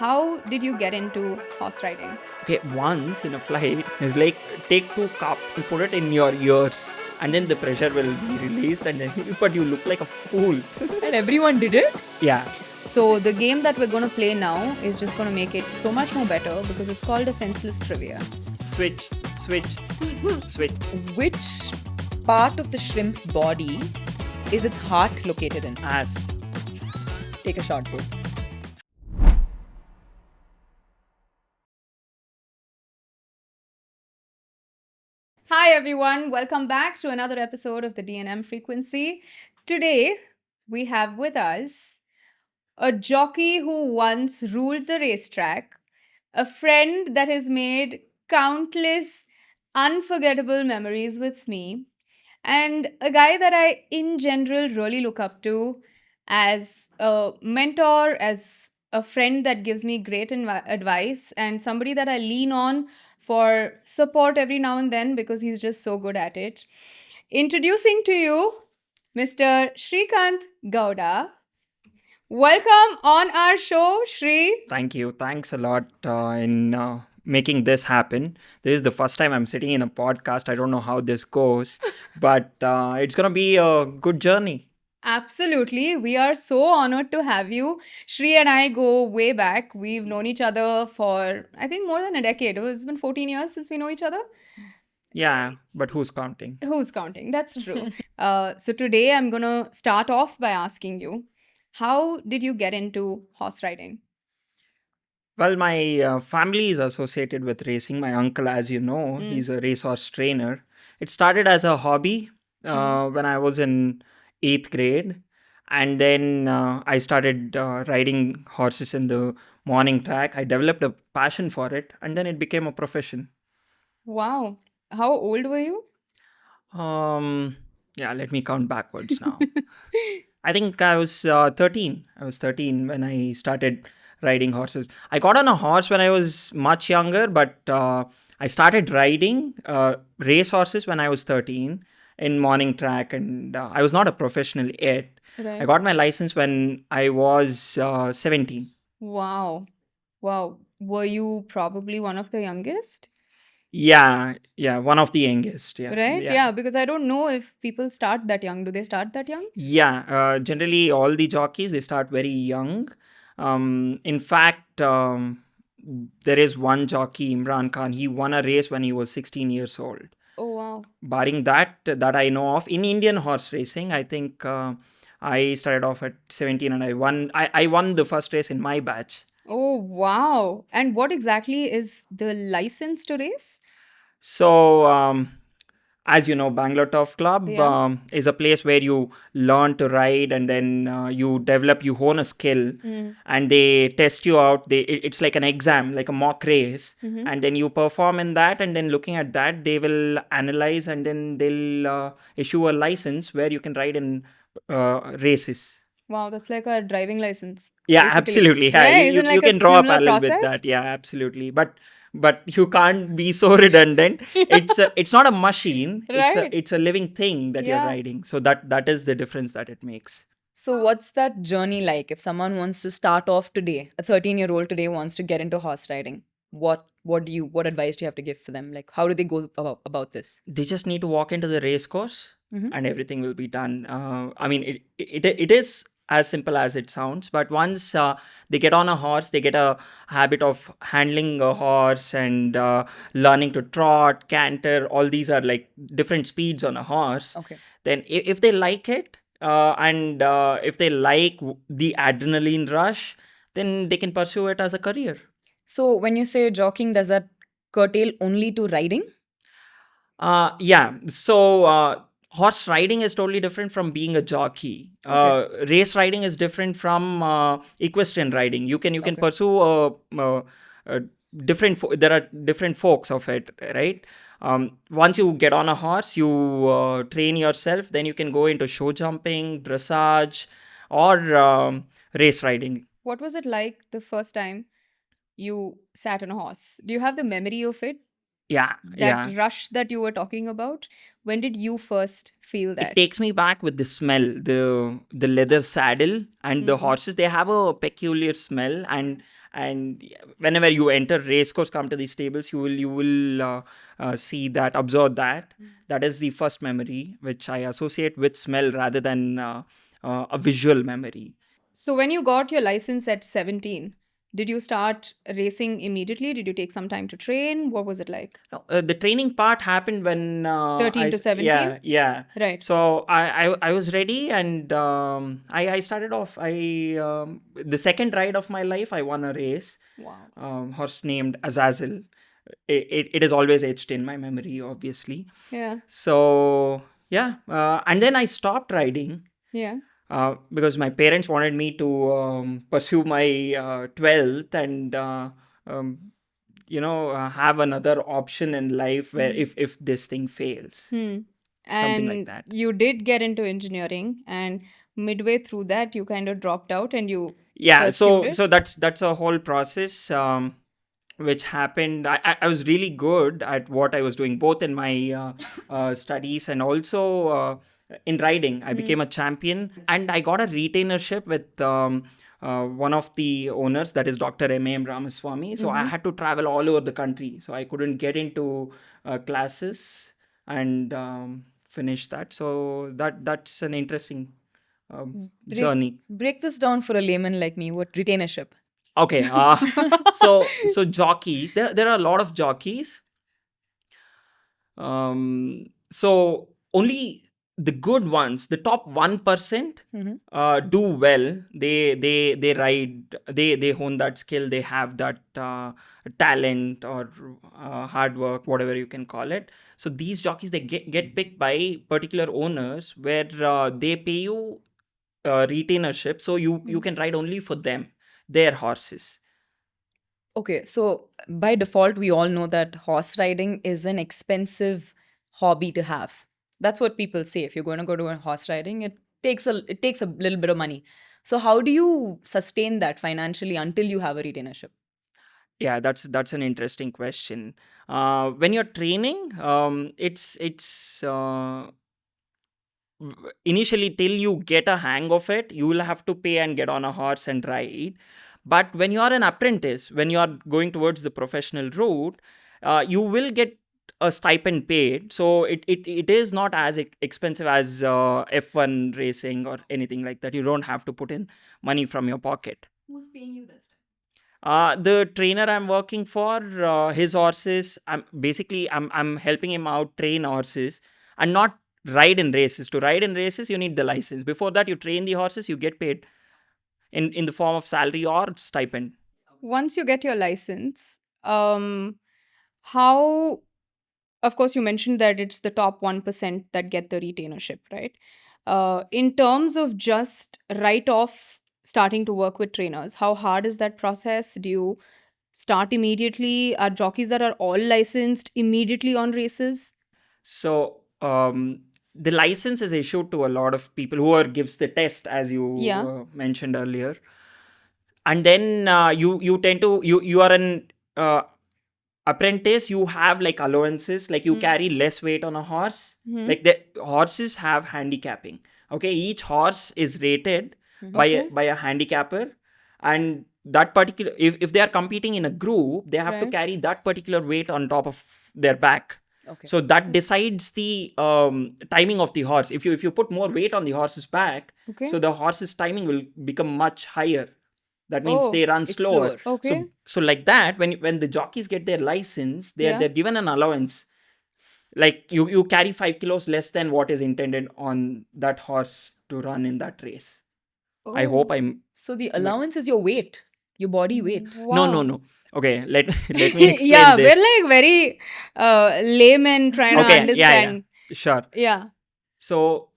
How did you get into horse riding? Okay, once in a flight, it's like take two cups and put it in your ears, and then the pressure will be released, and then but you look like a fool. And everyone did it? Yeah. So, the game that we're going to play now is just going to make it so much more better because it's called a senseless trivia. Switch, switch, switch. Which part of the shrimp's body is its heart located in? Ass. Take a shot, bro. Hi, everyone. Welcome back to another episode of the DNM Frequency. Today, we have with us a jockey who once ruled the racetrack, a friend that has made countless unforgettable memories with me, and a guy that I, in general, really look up to as a mentor, as a friend that gives me great advice, and somebody that I lean on for support every now and then because he's just so good at it. Introducing to you Mr. Srikant Gaoda. Welcome on our show, Shri. Thank you. Thanks a lot in making this happen. This is the first time I'm sitting in a podcast. I don't know how this goes, but it's gonna be a good journey. Absolutely. We are so honored to have you. Shri and I go way back. We've known each other for, I think, more than a decade. It's been 14 years since we know each other. Yeah, but who's counting? Who's counting? That's true. So today I'm going to start off by asking you, how did you get into horse riding? Well, my family is associated with racing. My uncle, as you know, he's a racehorse trainer. It started as a hobby when I was in 8th grade. And then I started riding horses in the morning track. I developed a passion for it, and then it became a profession. Wow. How old were you? Yeah, let me count backwards now. I think I was 13. I was 13 when I started riding horses. I got on a horse when I was much younger, but I started riding race horses when I was 13 in morning track, and I was not a professional yet. I got my license when I was 17. Wow. Wow. Were you probably one of the youngest? Yeah, one of the youngest. Yeah, Right? Yeah, because I don't know if people start that young. Do they start that young? Yeah, generally all the jockeys they start very young. In fact, there is one jockey, Imran Khan. He won a race when he was 16 years old. Oh, wow. Barring that I know of in Indian horse racing, I think I started off at 17 and I won. I won the first race in my batch. Oh, wow. And what exactly is the license to race? So, as you know, Bangalore Turf Club Yeah. is a place where you learn to ride and then you hone a skill and they test you out. It's like an exam, like a mock race. And then you perform in that, and then looking at that, they will analyze and then they'll issue a license where you can ride in races. Wow, that's like a driving license. Yeah, basically. absolutely. Yeah, Right? you, Isn't you like a can draw a similar parallel with process? that. Yeah, absolutely. But you can't be so redundant. It's not a machine. Right. It's a living thing that you're Yeah. riding. So that is the difference that it makes. So, what's that journey like? If someone wants to start off today, a 13-year-old today wants to get into horse riding, what advice do you have to give for them? Like, how do they go about this? They just need to walk into the race course and everything will be done. I mean, it is as simple as it sounds, but once they get on a horse, they get a habit of handling a horse and learning to trot, canter. All these are like different speeds on a horse. Okay. Then if they like it and if they like the adrenaline rush, then they can pursue it as a career. So, when you say jockeying, does that curtail only to riding? Yeah. So horse riding is totally different from being a jockey. Race riding is different from equestrian riding. You can Okay. pursue a different. There are different forks of it, right? Once you get on a horse, you train yourself. Then you can go into show jumping, dressage, or race riding. What was it like the first time you sat on a horse? Do you have the memory of it? Yeah, That rush that you were talking about? When did you first feel It that? takes me back with the smell, the leather saddle and the horses. They have a peculiar smell, and And whenever you enter race course, come to these tables, you will see that, observe that. That is the first memory which I associate with smell rather than a visual memory. So when you got your license at 17, did you start racing immediately? Did you take some time to train? What was it like? No, the training part happened when 13 to 17? yeah. Right. So I was ready, and I started off. The second ride of my life, I won a race. Wow. Horse named Azazel. It is always etched in my memory, obviously. Yeah. So yeah, and then I stopped riding Yeah. because my parents wanted me to pursue my 12th and have another option in life where if this thing fails, something like And that. you did get into engineering, and midway through that, you kind of dropped out and you Yeah, pursued so it. so that's a whole process which happened. I was really good at what I was doing, both in my studies and also in riding. I became a champion, and I got a retainership with one of the owners, that is Dr. M.A.M. Ramaswamy. So I had to travel all over the country, so I couldn't get into classes and finish that. So that's an interesting journey. Break this down for a layman like me. What retainership? Okay, so jockeys. There are a lot of jockeys. So only the good ones, the top 1%, do well. They ride. They hone that skill. They have that talent or hard work, whatever you can call it. So these jockeys, they get picked by particular owners where they pay you retainership, so you can ride only for them, their horses. Okay, so by default, we all know that horse riding is an expensive hobby to have. That's what people say. If you're going to go to a horse riding, it takes a little bit of money. So how do you sustain that financially until you have a retainership? Yeah, that's an interesting question. When you're training, it's initially, till you get a hang of it, you will have to pay and get on a horse and ride. But when you are an apprentice, when you are going towards the professional route, you will get a stipend paid. So it is not as expensive as F1 racing or anything like that. You don't have to put in money from your pocket. Who's paying you this? The trainer I'm working for, his horses, I'm helping him out train horses and not ride in races. To ride in races, you need the license. Before that, you train the horses, you get paid in the form of salary or stipend. Once you get your license, how, of course, you mentioned that it's the top 1% that get the retainership, right? In terms of just right off starting to work with trainers, how hard is that process? Do you start immediately? Are jockeys that are all licensed immediately on races? So the license is issued to a lot of people. Whoever gives the test, as you Yeah. mentioned earlier, and then you tend to you are an apprentice. You have like allowances, like you carry less weight on a horse. Like the horses have handicapping. Okay, each horse is rated by Okay. by a handicapper, and that particular, if they are competing in a group, they have to Right. carry that particular weight on top of their back. Okay. So that decides the timing of the horse. If you put more weight on the horse's back, Okay. so the horse's timing will become much higher. That means they run It's slower. slower. Okay. So like that, when the jockeys get their license, they're given an allowance. Like you carry 5 kilos less than what is intended on that horse to run in that race. I hope I'm So the allowance is your weight, your body weight. no. Okay, let me explain Yeah, this. we're like very laymen trying to Okay, understand. sure. Yeah. So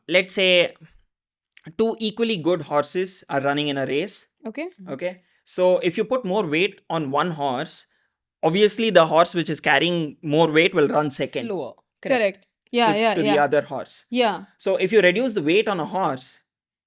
let's say two equally good horses are running in a race. Okay. Okay, so if you put more weight on one horse, obviously the horse which is carrying more weight will run second Slower. Correct. Yeah, to the other horse. Yeah. So if you reduce the weight on a horse,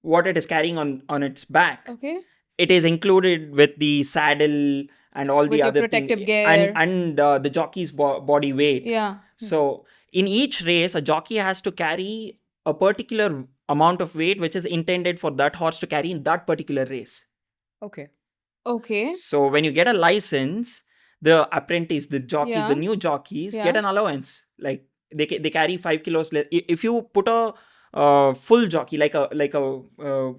what it is carrying on its back, Okay. it is included with the saddle and all With the your other protective things, gear. and the jockey's body weight. Yeah. So in each race, a jockey has to carry a particular amount of weight which is intended for that horse to carry in that particular race. Okay. Okay. So when you get a license, the apprentice, the jockeys, Yeah. the new jockeys Yeah. get an allowance. Like they carry 5 kilos less. If you put a full jockey, like a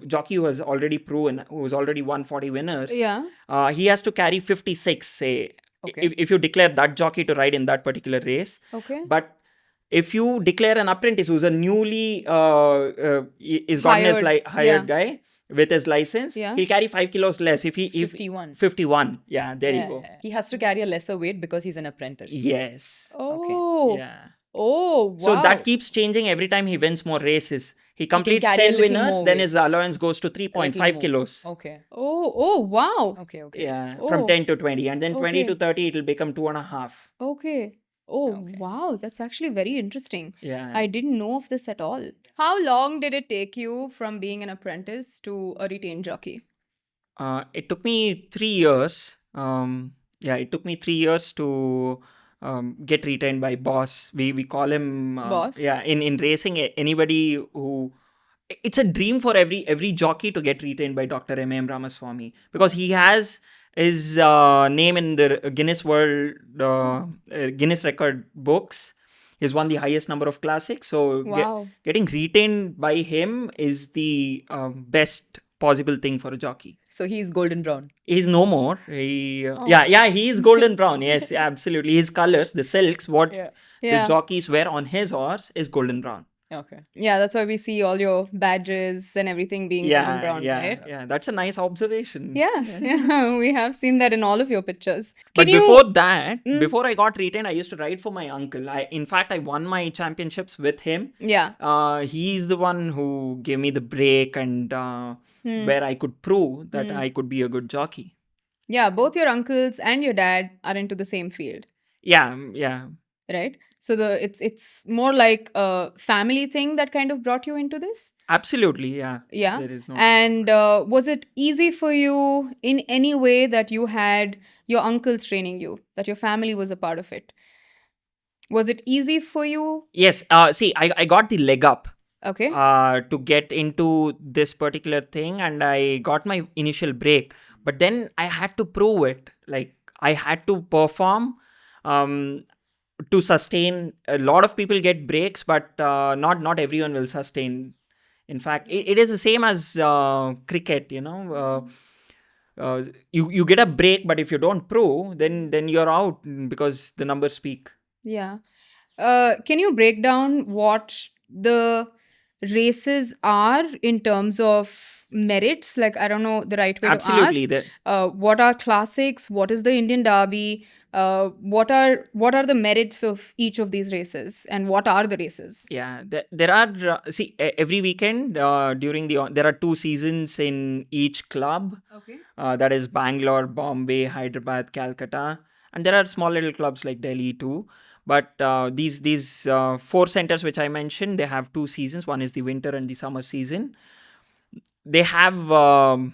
jockey who has already proven, who has already won 40 winners, Yeah. he has to carry 56. Say, Okay. if you declare that jockey to ride in that particular race, Okay. but if you declare an apprentice who's a newly is gotten as Hired. hired Yeah. guy with his license, Yeah. he'll carry 5 kilos less. If 51, yeah, there you go. He has to carry a lesser weight because he's an apprentice. Yes, Oh. yeah. Oh, wow. So that keeps changing every time he wins more races. He completes carry a 10 little winners, more then weight. his allowance goes to 3.5 more. kilos. Okay. Oh, wow. Okay. Okay. Yeah, Oh. from 10 to 20, and then 20 to Okay. 30, it'll become 2.5. Okay. Oh, Okay. wow. That's actually very interesting. Yeah. I didn't know of this at all. How long did it take you from being an apprentice to a retained jockey? It took me 3 years. It took me 3 years to get retained by boss. We call him Boss? Yeah, in racing, anybody who, it's a dream for every jockey to get retained by Dr. M.M. Ramaswamy, because he has his name in the Guinness record books. He's won the highest number of classics. So Wow. getting retained by him is the best possible thing for a jockey. So he's golden brown. He's no more. He, Oh. he is golden brown. Yes, absolutely. His colors, the silks, what Yeah. the Yeah. jockeys wear on his horse is golden brown. Okay. Yeah, that's why we see all your badges and everything being golden brown, right? Yeah. That's a nice observation. Yeah, yeah, we have seen that in all of your pictures. But Can you? before that, before I got retained, I used to ride for my uncle. In fact, I won my championships with him. Yeah. He's the one who gave me the break and where I could prove that I could be a good jockey. Yeah, both your uncles and your dad are into the same field, Yeah. right? So it's more like a family thing that kind of brought you into this. Absolutely, yeah. Yeah. There is no. And was it easy for you in any way that you had your uncles training you, that your family was a part of it? Was it easy for you? Yes. See, I got the leg up Okay. to get into this particular thing, and I got my initial break. But then I had to prove it. Like, I had to perform to sustain. A lot of people get breaks, but not everyone will sustain. In fact, it is the same as cricket. You get a break, but if you don't prove, then you're out because the numbers speak. Yeah. Can you break down what the races are in terms of merits? Like, I don't know the right way Absolutely. to ask. What are classics? What is the Indian Derby? What are the merits of each of these races, and what are the races? Yeah, there are every weekend there are 2 seasons in each club. Okay. That is Bangalore, Bombay, Hyderabad, Calcutta, and there are small little clubs like Delhi too. But these 4 centers which I mentioned, they have 2 seasons. One is the winter and the summer season. They have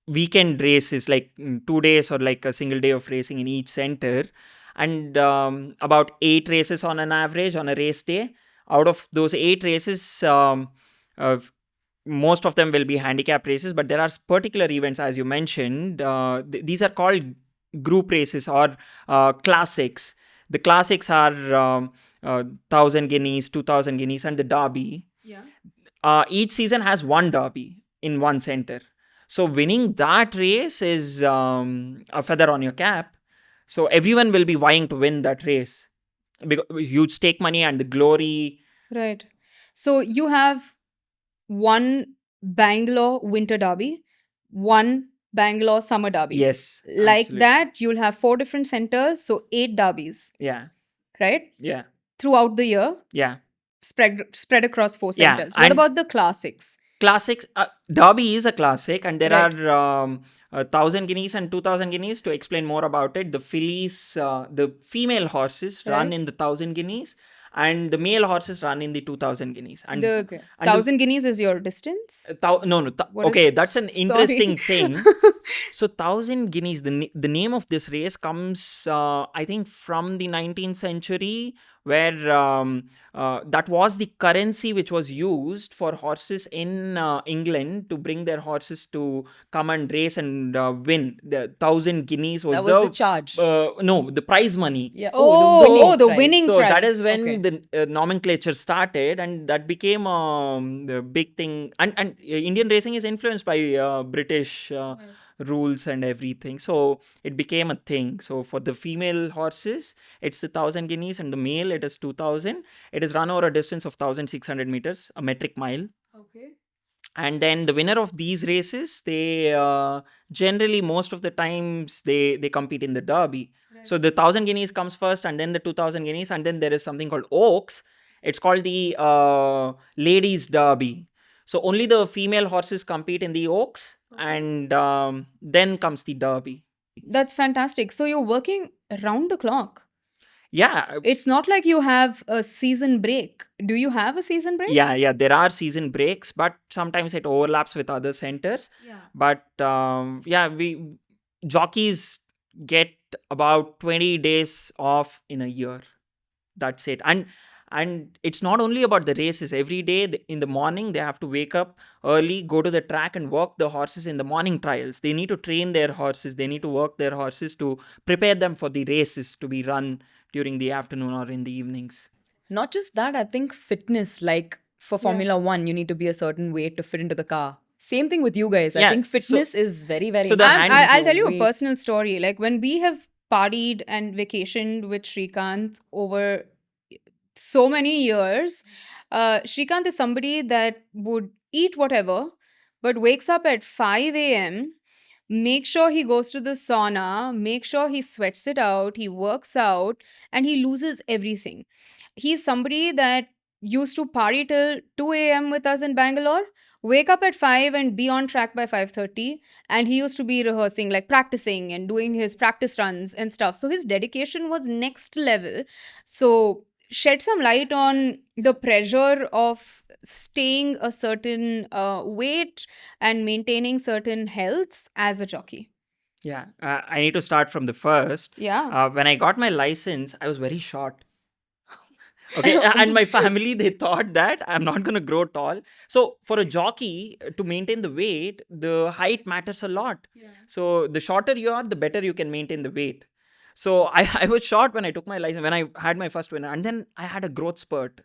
weekend races, like 2 days or like a single day of racing in each center, and about 8 races on an average on a race day. Out of those 8 races, most of them will be handicap races, but there are particular events, as you mentioned. These are called group races or classics. The classics are 1,000 guineas, 2,000 guineas, and the derby. Yeah. Each season has one derby in one center. So winning that race is a feather on your cap. So everyone will be vying to win that race, because huge stake money and the glory. Right. So you have one Bangalore Winter Derby, one Bangalore Summer Derby. Yes. Like absolutely. that, you'll have 4 different centers, so 8 derbies, Yeah. right? Yeah. Throughout the year, Yeah. spread across 4 Yeah, centers. What and- about the classics? Classics. Derby is a classic, and there Right. are 1,000 guineas and 2,000 guineas. To explain more about it, the fillies, the female horses run Right. in the 1,000 guineas, and the male horses run in the 2,000 guineas. And The Okay. and the- 1,000 guineas is your distance? no. What Okay, is- that's an Sorry. interesting thing. So 1,000 guineas, the name of this race comes, I think, from the 19th century, where that was the currency which was used for horses in England to bring their horses to come and race and win. The 1,000 guineas was That was the charge. no, the prize money. Yeah. Oh, the prize. winning So that prize. is when Okay. the nomenclature started, and that became the big thing. And Indian racing is influenced by British rules and everything. So it became a thing. So for the female horses, it's the 1,000 guineas, and the male it is 2,000. It is run over a distance of 1,600 meters, a metric mile. Okay. And then the winner of these races, they generally most of the times they compete in the derby. So the 1,000 guineas comes first, and then the 2,000 guineas, and then there is something called Oaks. It's called the ladies derby. So only the female horses compete in the Oaks, and then comes the derby. That's fantastic. So you're working around the clock. Yeah, It's not like you have a season break. Do you have a season break? yeah, there are season breaks, but sometimes it overlaps with other centers. Yeah. But we jockeys get about 20 days off in a year. That's it. And it's not only about the races. Every day in the morning they have to wake up early, go to the track and work the horses in the morning trials. They need to train their horses, they need to work their horses to prepare them for the races to be run during the afternoon or in the evenings. Not just that, I think fitness, like for Formula One, you need to be a certain weight to fit into the car. Same thing with you guys. I Yeah, think fitness is very, very so the important. hand- I'll tell you a Weight. personal story. Like when we have partied and vacationed with Shrikant over so many years, Shrikant is somebody that would eat whatever, but wakes up at 5 a.m., make sure he goes to the sauna, make sure he sweats it out, he works out, and he loses everything. He's somebody that used to party till 2 a.m. with us in Bangalore, wake up at 5 and be on track by 5:30, and he used to be rehearsing, like practicing and doing his practice runs and stuff. So his dedication was next level. So shed some light on the pressure of staying a certain weight and maintaining certain health as a jockey. Yeah, I need to start from the first. Yeah. When I got my license, I was very short. Okay, and my family, they thought that I'm not going to grow tall. So for a jockey to maintain the weight, the height matters a lot. So the shorter you are, the better you can maintain the weight. So I was short when I took my license, when I had my first winner, and then I had a growth spurt.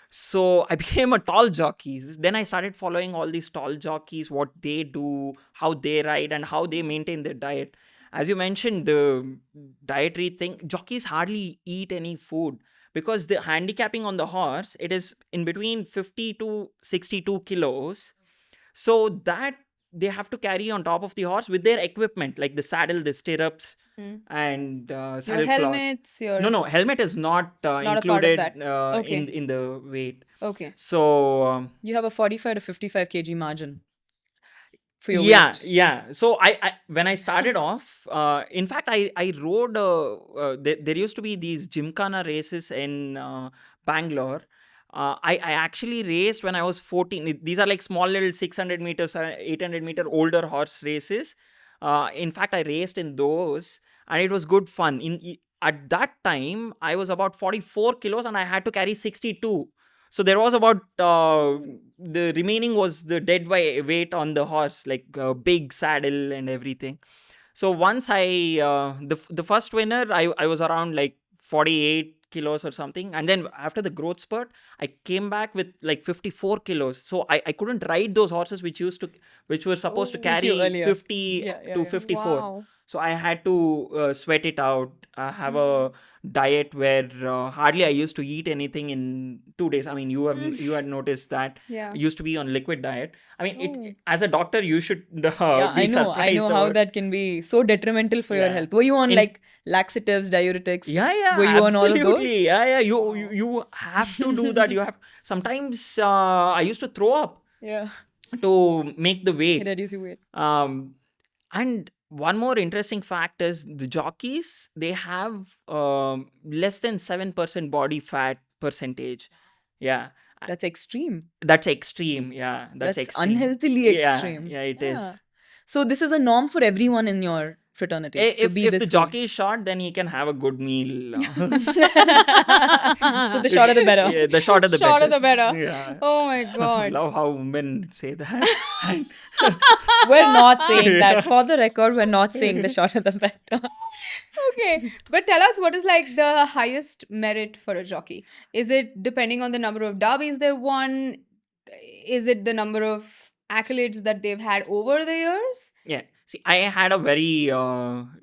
So I became a tall jockey. Then I started following all these tall jockeys, what they do, how they ride, and how they maintain their diet. As you mentioned, the dietary thing, jockeys hardly eat any food because the handicapping on the horse, it is in between 50 to 62 kilos. So that they have to carry on top of the horse with their equipment, like the saddle, the stirrups, and Your saddle cloth. helmets, your No, helmet is not Not a part of included that. Okay. in the weight. Okay. So You have a 45 to 55 kg margin for your yeah, weight. yeah. So I when I started off, in fact, I rode. There used to be these Gymkhana races in Bangalore. I actually raced when I was 14. These are like small little 600 meters, 800-meter older horse races. In fact, I raced in those, and it was good fun. At that time, I was about 44 kilos, and I had to carry 62. So there was about the remaining was the dead weight on the horse, like big saddle and everything. So once the first winner, I was around like 48 kilos or something, and then after the growth spurt, I came back with like 54 kilos. So I couldn't ride those horses which were supposed to Which carry you earlier. 50 Yeah, to yeah. 54. Wow. So I had to sweat it out, have a diet where hardly I used to eat anything in 2 days. I mean, you had noticed that. Yeah. I used to be on liquid diet. I mean, Oh. it as a doctor, you should Yeah, be I surprised. know how over- that can be so detrimental for your Yeah. health. Were you on In- like laxatives, diuretics? Yeah, Were you on all of absolutely. those? Yeah. You have to do that. You have. Sometimes I used to throw up Yeah. to make the weight. Reduce your weight. And one more interesting fact is the jockeys, they have less than 7% body fat percentage. Yeah, That's extreme. that's extreme. Yeah, that's extreme. unhealthily Yeah, extreme. yeah, it is. So this is a norm for everyone in your fraternity to If be the this way. jockey is short, then he can have a good meal. So the shorter the better. Yeah, the shorter the Shorter better. the better. Yeah. Oh my God. Love how women say that. And We're not saying that. For the record, we're not saying the shorter the better. Okay. But tell us, what is like the highest merit for a jockey? Is it depending on the number of derbies they've won? Is it the number of accolades that they've had over the years? yeah, see, I had a very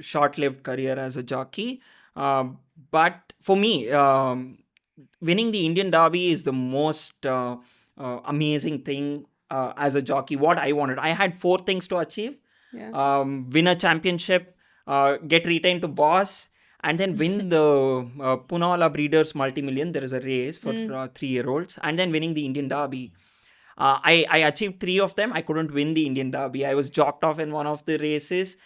short-lived career as a jockey, but for me, winning the Indian Derby is the most amazing thing as a jockey. What I wanted, I had four things to achieve: Yeah. win a championship, get retained to boss, and then win the Punawala Breeders Multi-Million. There is a race for 3-year-olds, and then winning the Indian Derby. I achieved three of them. I couldn't win the Indian Derby. I was jocked off in one of the races.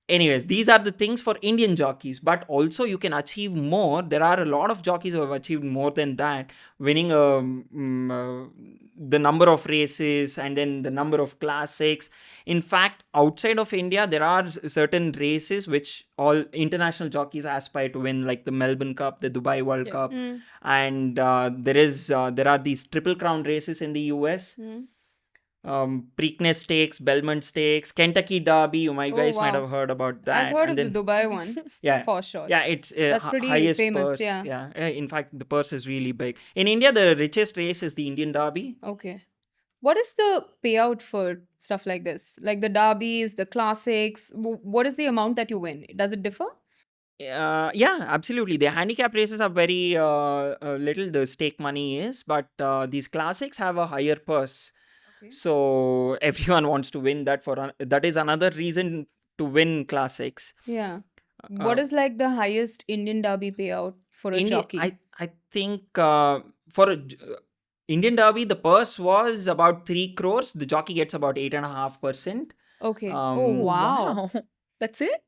Anyways, these are the things for Indian jockeys, but also you can achieve more. There are a lot of jockeys who have achieved more than that, winning the number of races and then the number of classics. In fact, outside of India, there are certain races which all international jockeys aspire to win, like the Melbourne Cup, the Dubai World Cup, and there are these Triple Crown races in the US. Preakness Stakes, Belmont Stakes, Kentucky Derby. You guys might wow. have heard about that. I've heard And of the Dubai one. yeah, For sure. yeah, it's That's pretty highest famous, purse. yeah. In fact, the purse is really big. In India, the richest race is the Indian Derby. Okay. What is the payout for stuff like this? Like the derbies, the classics? What is the amount that you win? Does it differ? Yeah, absolutely. The handicap races are very little. The stake money is, but these classics have a higher purse. Okay. So everyone wants to win that. That is another reason to win classics. Yeah. What is like the highest Indian Derby payout for a jockey? I think for Indian Derby, the purse was about 3 crores. The jockey gets about 8.5%. Okay. Um, Oh, wow. That's it?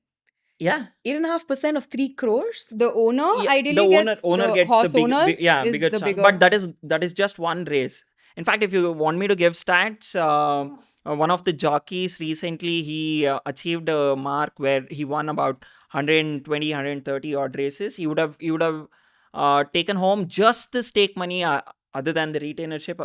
Yeah. 8.5% of 3 crores? The owner Yeah, ideally gets owner the gets horse the owner is bigger the chunk. bigger. But that is just one race. In fact, if you want me to give stats, one of the jockeys recently, he achieved a mark where he won about 120, 130 odd races. He would have taken home just the stake money, other than the retainership,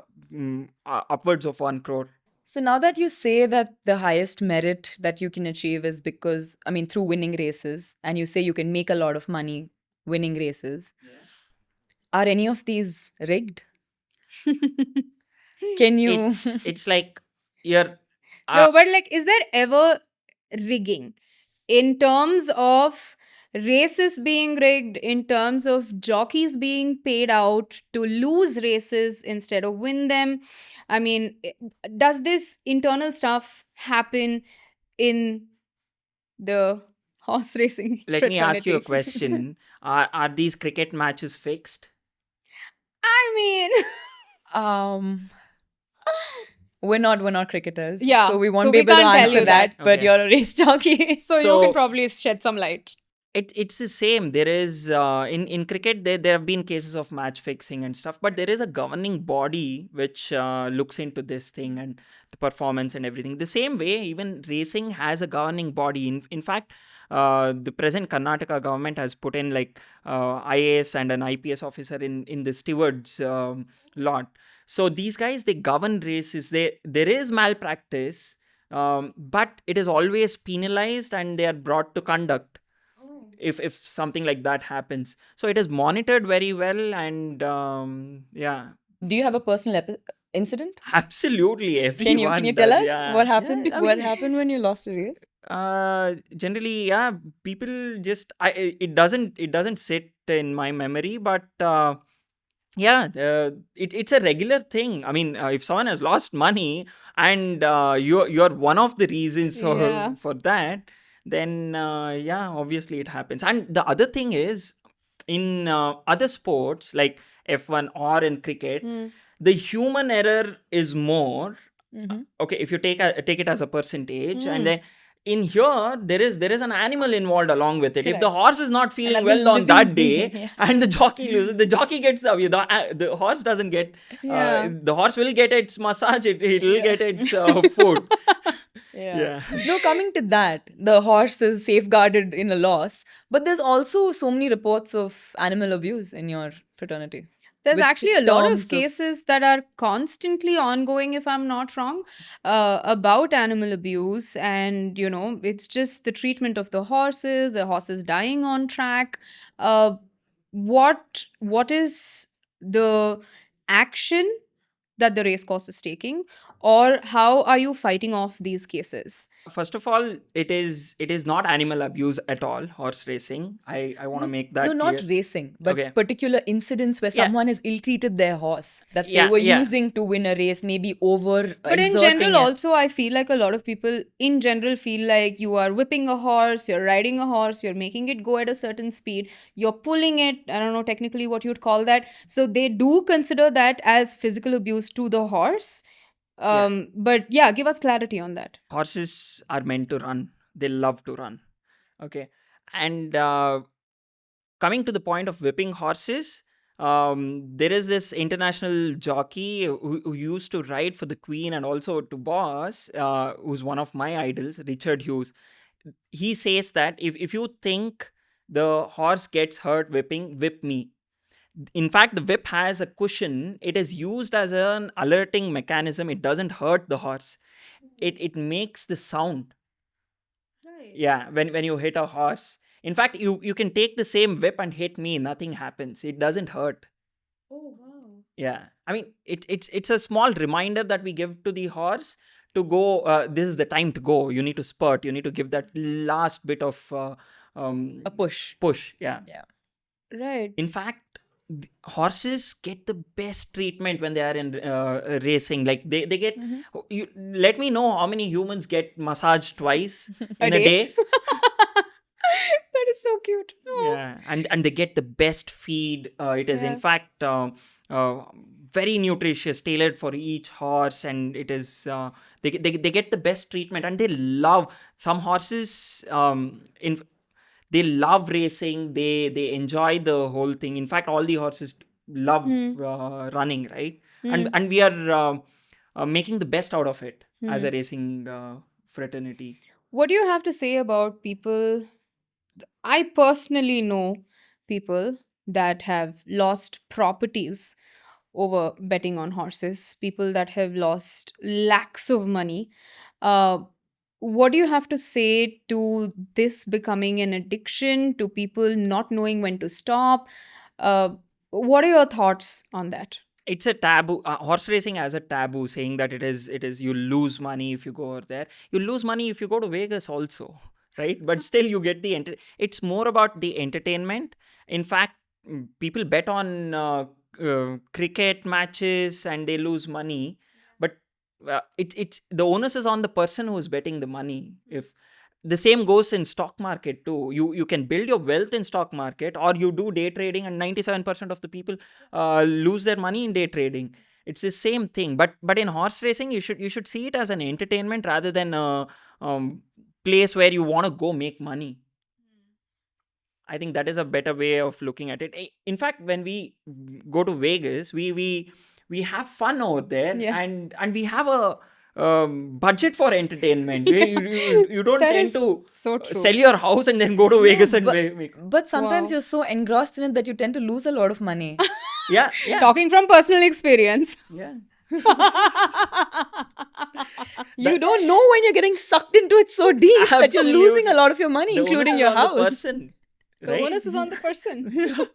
upwards of 1 crore. So now that you say that the highest merit that you can achieve is because, I mean, through winning races, and you say you can make a lot of money winning races, are any of these rigged? Can you? It's like you're No, but like, is there ever rigging in terms of races being rigged, in terms of jockeys being paid out to lose races instead of win them? I mean, does this internal stuff happen in the horse racing Let me ask you a fraternity? question. Are these cricket matches fixed? I mean, we're not cricketers. Yeah, So we won't so be we able to can't tell answer you that, that. but Okay. you're a race jockey. so you So- can probably shed some light. It's the same. There is in cricket there have been cases of match fixing and stuff, but there is a governing body which looks into this thing and the performance and everything. The same way, even racing has a governing body. In fact, the present Karnataka government has put in like IAS and an IPS officer in the stewards lot. So these guys, they govern races. There is malpractice, but it is always penalized and they are brought to conduct if something like that happens. So it is monitored very well, and yeah, Do you have a personal incident? absolutely everyone Can you tell does, us yeah. what happened? Yeah, I What mean, happened when you lost a race? generally, yeah, people just it doesn't sit in my memory, but yeah, it's a regular thing. I mean, if someone has lost money and you're one of the reasons Yeah. for that, then yeah, obviously it happens. And the other thing is, in other sports like F1 or in cricket, the human error is more. Okay, if you take it as a percentage, and then in here there is an animal involved along with it. If the Correct. horse is not feeling Another well on that living day, being, yeah. and the jockey loses, the jockey gets the horse doesn't get Yeah. the horse will get its massage, it'll get its food. Yeah. No, coming to that, the horse is safeguarded in a loss, but there's also so many reports of animal abuse in your fraternity. There's With actually a lot of terms of cases that are constantly ongoing, if I'm not wrong, about animal abuse. And, it's just the treatment of the horses dying on track. Uh, what is the action that the race course is taking, or how are you fighting off these cases? First of all, it is not animal abuse at all, horse racing. I want to make no, that not clear. racing, Okay. but particular incidents where Yeah, someone has ill-treated their horse that they yeah, were yeah. using to win a race, maybe over But in exerting general, it. also, I feel like a lot of people in general feel like you are whipping a horse, you're riding a horse, you're making it go at a certain speed, you're pulling it. I don't know technically what you'd call that. So they do consider that as physical abuse to the horse. Yeah. But yeah, give us clarity on that. Horses are meant to run. They love to run. Okay. And coming to the point of whipping horses, there is this international jockey who used to ride for the Queen and also to boss, who's one of my idols, Richard Hughes. He says that if you think the horse gets hurt whipping, whip me. In fact, the whip has a cushion. It is used as an alerting mechanism. It doesn't hurt the horse. It makes the sound. Right. Yeah, when you hit a horse. In fact, you can take the same whip and hit me. Nothing happens. It doesn't hurt. Oh, wow. Yeah, I mean it's a small reminder that we give to the horse to go. This is the time to go. You need to spurt. You need to give that last bit of A push. push. Yeah. Yeah. Right. In fact, horses get the best treatment when they are in racing. Like they get. You let me know how many humans get massaged twice in a day. That is so cute. Oh. Yeah, and they get the best feed. It is in Yeah. fact very nutritious, tailored for each horse, and it is they get the best treatment, and they love some horses. In They love racing. They enjoy the whole thing. In fact, all the horses love running, right? And we are making the best out of it as a racing fraternity. What do you have to say about people? I personally know people that have lost properties over betting on horses, people that have lost lakhs of money. Uh, what do you have to say to this becoming an addiction, to people not knowing when to stop? What are your thoughts on that? It's a taboo. Horse racing as a taboo, saying that it is you lose money if you go over there. You lose money if you go to Vegas also, right? But still you get the it's more about the entertainment. In fact, people bet on cricket matches and they lose money, but it's the onus is on the person who's betting the money. If the same goes in stock market too. You can build your wealth in stock market, or you do day trading, and 97% of the people lose their money in day trading. It's the same thing, but in horse racing you should see it as an entertainment rather than a place where you want to go make money. I think that is a better way of looking at it. In fact, when we go to Vegas, we have fun over there, Yeah. and we have a budget for entertainment. You don't That tend is to so true. sell your house and then go to Vegas and but- make. But sometimes Wow. you're so engrossed in it that you tend to lose a lot of money. Yeah, yeah, Talking from personal experience. yeah. You don't know when you're getting sucked into it so deep that you're losing a lot of your money, The including onus your is on the house. person, The right? onus is on the person.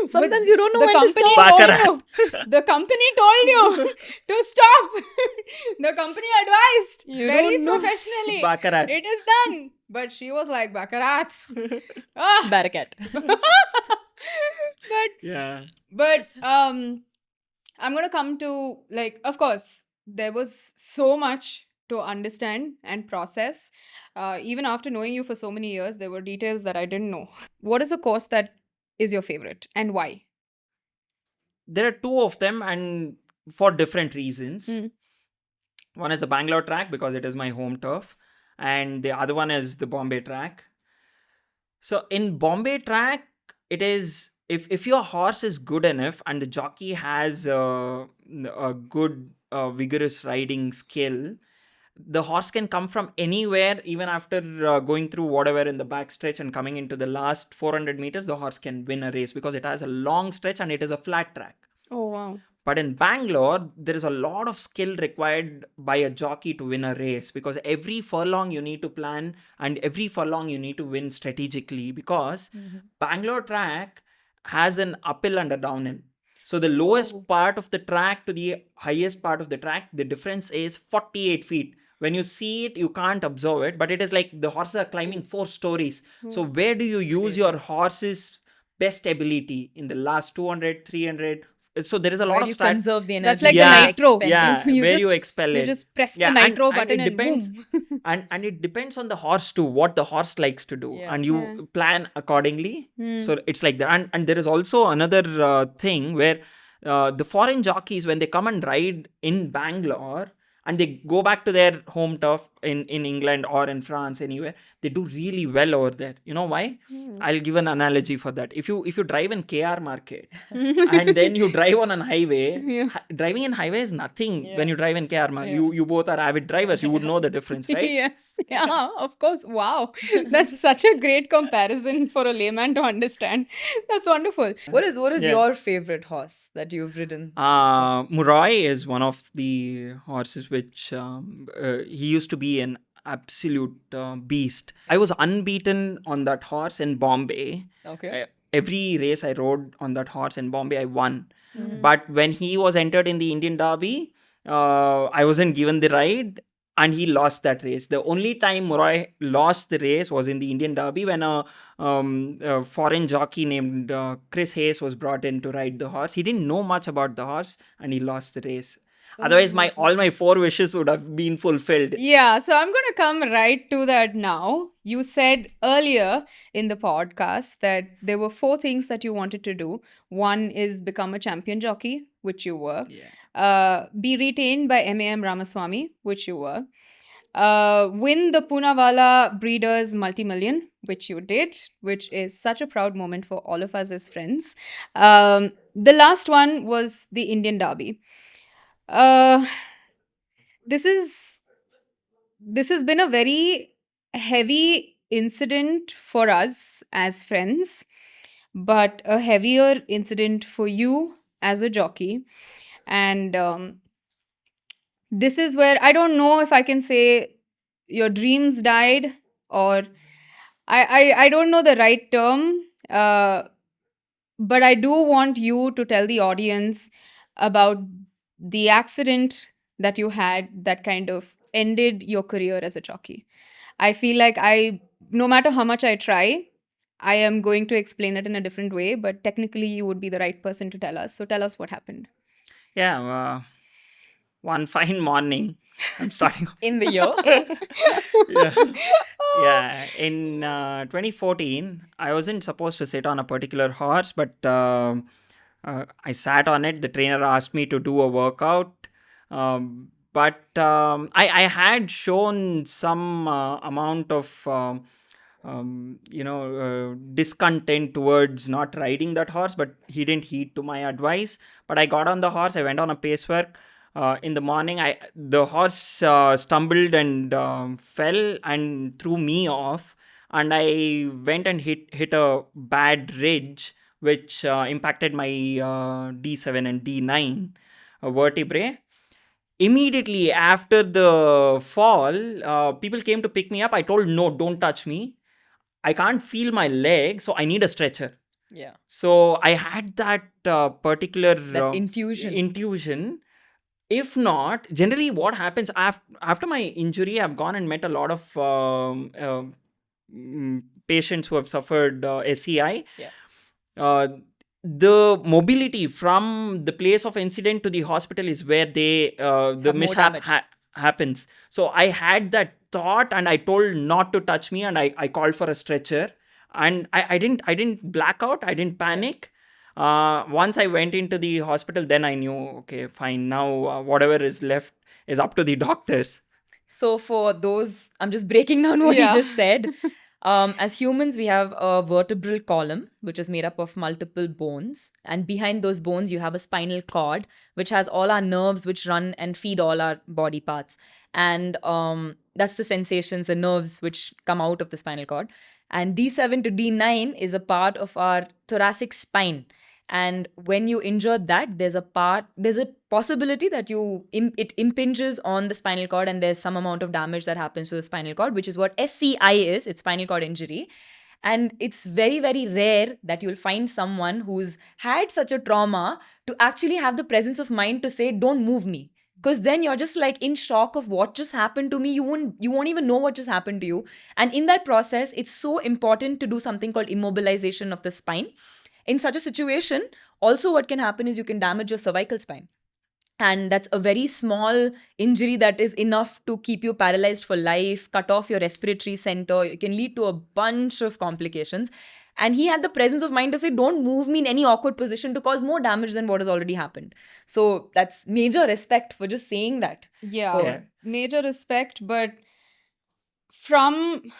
Sometimes you don't know the when to company stop. told Baccarat. you. The company told you to stop. The company advised You very don't know. professionally. Baccarat. It is done. But she was like, Baccarats. Ah. Barakat. Yeah. But I'm gonna come to, like, of course, there was so much to understand and process. Even after knowing you for so many years, there were details that I didn't know. What is a course that is your favorite and why? There are two of them, and for different reasons. Mm. One is the Bangalore track because it is my home turf, and the other one is the Bombay track. So in Bombay track, it is if your horse is good enough and the jockey has a good vigorous riding skill, the horse can come from anywhere, even after going through whatever in the back stretch and coming into the last 400 meters, the horse can win a race because it has a long stretch and it is a flat track. Oh, wow. But in Bangalore, there is a lot of skill required by a jockey to win a race, because every furlong you need to plan and every furlong you need to win strategically, because Bangalore track has an uphill and a downhill. So the lowest part of the track to the highest part of the track, the difference is 48 feet. When you see it, you can't observe it, but it is like the horses are climbing 4 stories. So where do you use your horse's best ability in the last 200, 300? So there is a lot Where of you strat. conserve the energy. That's like Yeah, the nitro. expend. Yeah, You where just- you expel You it. just press Yeah, the nitro button it and depends, boom. and it depends on the horse too, what the horse likes to do, Yeah. and you Yeah. plan accordingly. Hmm. So it's like that. And there is also another thing where the foreign jockeys, when they come and ride in Bangalore and they go back to their home turf in England or in France, anywhere, they do really well over there. You know why? I'll give an analogy for that. If you drive in KR Market and then you drive on an highway, Yeah. driving in highway is nothing. Yeah. When you drive in KR Market, Yeah. you both are avid drivers, you would know the difference, right? Yes. Yeah, of course. Wow. That's such a great comparison for a layman to understand. That's wonderful. What is Yeah. your favorite horse that you've ridden? Murray is one of the horses which he used to be an absolute beast. I was unbeaten on that horse in Bombay. Okay. Every race I rode on that horse in Bombay, I won. But when he was entered in the Indian Derby, I wasn't given the ride and he lost that race. The only time Murray lost the race was in the Indian Derby, when a foreign jockey named Chris Hayes was brought in to ride the horse. He didn't know much about the horse and he lost the race. Otherwise, all my 4 wishes would have been fulfilled. Yeah, so I'm going to come right to that now. You said earlier in the podcast that there were 4 things that you wanted to do. One is become a champion jockey, which you were. Yeah. Be retained by MAM Ramaswamy, which you were. Win the Poonawalla Breeders Multi-Million, which you did, which is such a proud moment for all of us as friends. The last one was the Indian Derby. This has been a very heavy incident for us as friends, but a heavier incident for you as a jockey. And this is where I don't know if I can say your dreams died, or I don't know the right term, but I do want you to tell the audience about the accident that you had that kind of ended your career as a jockey. I feel like no matter how much I try, I am going to explain it in a different way, but technically you would be the right person to tell us. So tell us what happened. Yeah. One fine morning, I'm starting. In the year? Yeah. Yeah. In 2014, I wasn't supposed to sit on a particular horse, but I sat on it. The trainer asked me to do a workout. But I had shown some amount of discontent towards not riding that horse, but he didn't heed to my advice. But I got on the horse. I went on a pace work. In the morning, the horse stumbled and fell and threw me off, and I went and hit a bad ridge, which impacted my D7 and D9 vertebrae. Immediately after the fall, people came to pick me up. I told, no, don't touch me. I can't feel my leg, so I need a stretcher. Yeah. So I had that particular That intuition. If not, generally what happens after my injury, I've gone and met a lot of patients who have suffered SCI. Yeah. The mobility from the place of incident to the hospital is where the Have more mishap damage. happens. So I had that thought and I told not to touch me, and I called for a stretcher, and I didn't black out. I didn't panic. Once I went into the hospital, then I knew, okay, fine. Now whatever is left is up to the doctors. So for those, I'm just breaking down what Yeah. you just said. As humans, we have a vertebral column, which is made up of multiple bones. And behind those bones, you have a spinal cord, which has all our nerves, which run and feed all our body parts. And that's the sensations, the nerves, which come out of the spinal cord. And D7 to D9 is a part of our thoracic spine. And when you injure that, there's a possibility that it impinges on the spinal cord, and there's some amount of damage that happens to the spinal cord, which is what SCI is. It's spinal cord injury. And it's very, very rare that you'll find someone who's had such a trauma to actually have the presence of mind to say, don't move me. Because then you're just like in shock of what just happened to me. You won't even know what just happened to you. And in that process, it's so important to do something called immobilization of the spine. In such a situation, also what can happen is you can damage your cervical spine. And that's a very small injury that is enough to keep you paralyzed for life, cut off your respiratory center. It can lead to a bunch of complications. And he had the presence of mind to say, don't move me in any awkward position to cause more damage than what has already happened. So that's major respect for just saying that. Yeah, Yeah. major respect. But from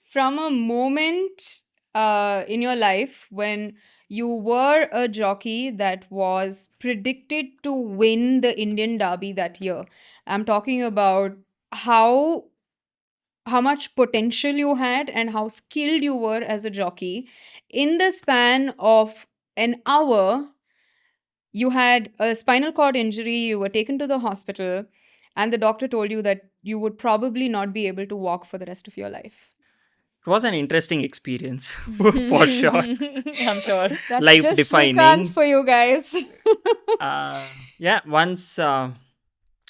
from a moment in your life when you were a jockey that was predicted to win the Indian Derby that year, I'm talking about how much potential you had and how skilled you were as a jockey. In the span of an hour, you had a spinal cord injury, you were taken to the hospital, and the doctor told you that you would probably not be able to walk for the rest of your life. It was an interesting experience for sure. I'm sure. That's Life just defining. Shrikant for you guys. Yeah, once I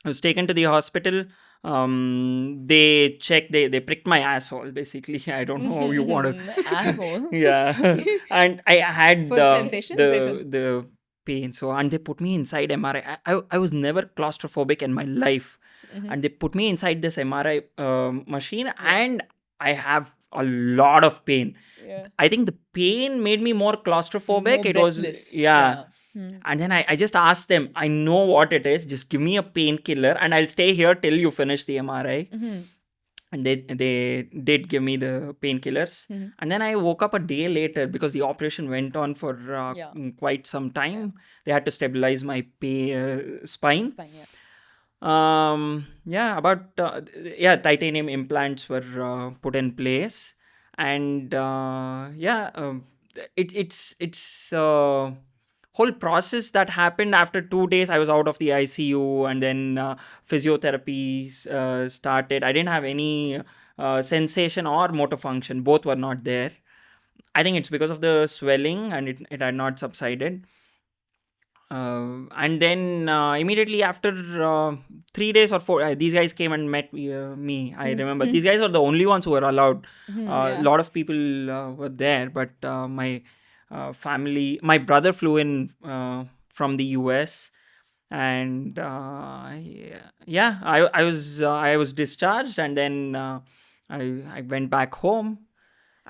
was taken to the hospital. They checked, they pricked my asshole basically. I don't know how you want to. Asshole. Yeah. And I had For sensation? the pain. So, and they put me inside MRI. I was never claustrophobic in my life. And they put me inside this MRI machine, and I have a lot of pain. Yeah. I think the pain made me more claustrophobic. More It was, breathless. yeah. Hmm. And then I just asked them, I know what it is. Just give me a painkiller and I'll stay here till you finish the MRI. Mhm. And they did give me the painkillers. Mhm. And then I woke up a day later because the operation went on for Yeah. quite some time. They had to stabilize my spine. Spine, yeah. Titanium implants were put in place. And it's whole process that happened. After 2 days I was out of the ICU, and then physiotherapy started. I didn't have any sensation or motor function. Both were not there. I think it's because of the swelling, and it had not subsided. And then immediately after 3 days or 4, these guys came and met me. I remember these guys were the only ones who were allowed. Yeah. A lot of people were there, but my family, my brother flew in from the US, and I was discharged, and then I went back home.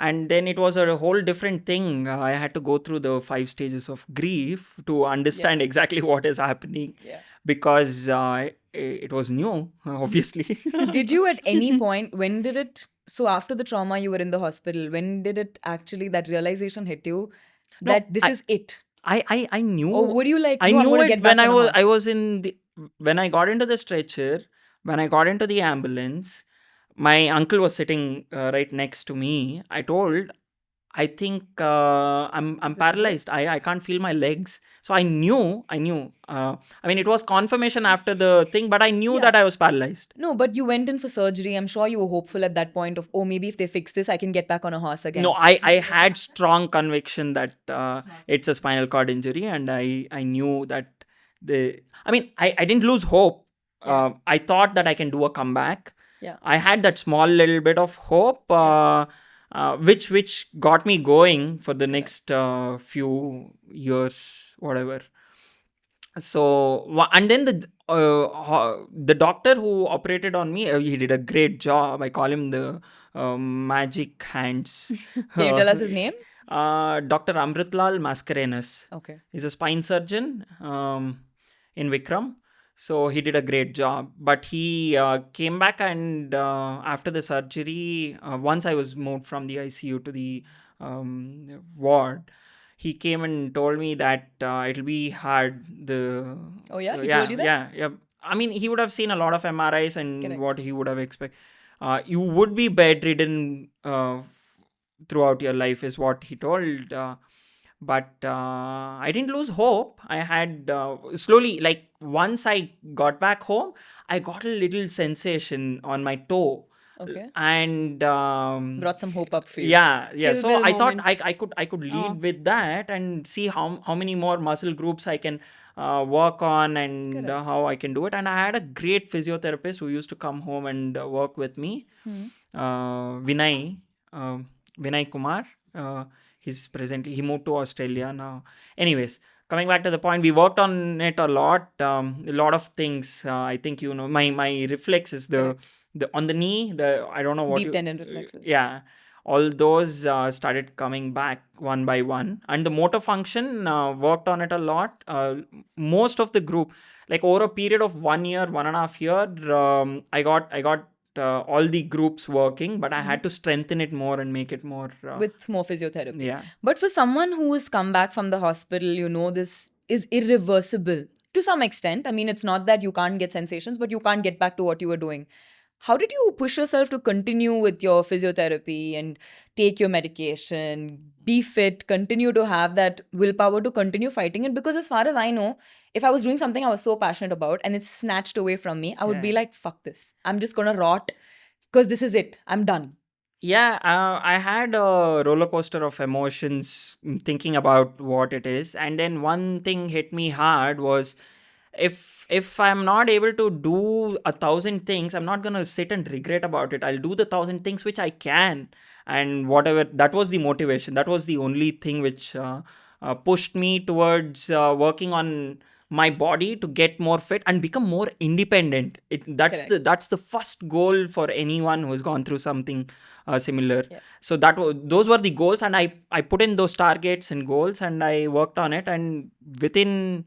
And then it was a whole different thing. I had to go through the 5 stages of grief to understand exactly what is happening, Yeah. because it was new, obviously. Did you at any point, when did it, so after the trauma you were in the hospital, when did it actually, that realization hit you No, that this is it? I knew. Or were you like, I no, I'm knew gonna it get back when on a I horse? was in the when I got into the stretcher, when I got into the ambulance. My uncle was sitting right next to me. I told, I think I'm paralyzed. I can't feel my legs. So I knew. I mean, it was confirmation after the thing, but I knew Yeah. that I was paralyzed. No, but you went in for surgery. I'm sure you were hopeful at that point of, oh, maybe if they fix this, I can get back on a horse again. No, I had strong conviction that it's a spinal cord injury, and I knew that I didn't lose hope. Yeah. I thought that I can do a comeback. Yeah. I had that small little bit of hope, which got me going for the next few years, whatever. So and then the doctor who operated on me, he did a great job. I call him the magic hands. Can you tell us his name? Dr. Amritlal Mascarenhas. Okay. He's a spine surgeon in Vikram. So he did a great job. But he came back, and after the surgery, once I was moved from the ICU to the ward, he came and told me that it'll be hard. Oh yeah, he told you that? Yeah. I mean, he would have seen a lot of MRIs and Correct. what he would have expected. You would be bedridden throughout your life, is what he told. But I didn't lose hope. I had slowly, like once I got back home, I got a little sensation on my toe, Okay. and Brought some hope up for you. yeah. Kill So Bill I thought moment. I could lead Oh. with that and see how many more muscle groups I can work on, and Correct. how I can do it. And I had a great physiotherapist who used to come home and work with me, Vinay, uh, Vinay Kumar. He moved to Australia now. Anyways, coming back to the point, we worked on it a lot. A lot of things. I think my reflexes, Correct. the on the knee, the I don't know what Deep tendon reflexes. yeah, all those started coming back one by one, and the motor function worked on it a lot. Most of the group, like over a period of 1 year, 1.5 year, I got all the groups working, but I had to strengthen it more and make it more With more physiotherapy. yeah. But for someone who's come back from the hospital, this is irreversible to some extent. I mean, it's not that you can't get sensations, but you can't get back to what you were doing. How did you push yourself to continue with your physiotherapy and take your medication, be fit, continue to have that willpower to continue fighting it? Because as far as I know, if I was doing something I was so passionate about and it's snatched away from me, I would be Yeah. like, fuck this. I'm just going to rot because this is it. I'm done. Yeah, I had a roller coaster of emotions, thinking about what it is, and then one thing hit me hard was, if I'm not able to do 1,000 things, I'm not gonna sit and regret about it. I'll do the 1,000 things which I can, and whatever. That was the motivation. That was the only thing which pushed me towards working on my body to get more fit and become more independent. Correct. That's the first goal for anyone who has gone through something similar. Yeah. So those were the goals, and I put in those targets and goals, and I worked on it, and within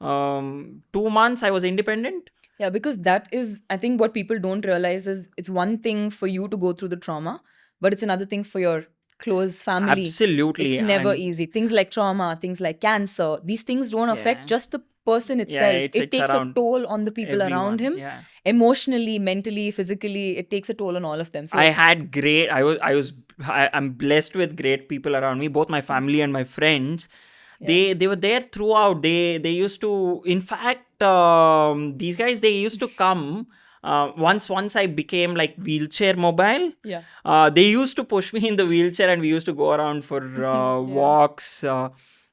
2 months I was independent. Yeah, because that is, I think, what people don't realize is it's one thing for you to go through the trauma, but it's another thing for your close family. Absolutely. It's never And easy. Things like trauma, things like cancer, these things don't affect yeah, just the person yeah, itself. It it's takes a around toll on the people around everyone. him. Yeah. Emotionally, mentally, physically, it takes a toll on all of them. So I had great. I'm blessed with great people around me, both my family and my friends. They were there throughout. They used to. In fact, these guys, they used to come. Once I became like wheelchair mobile, yeah. they used to push me in the wheelchair, and we used to go around for walks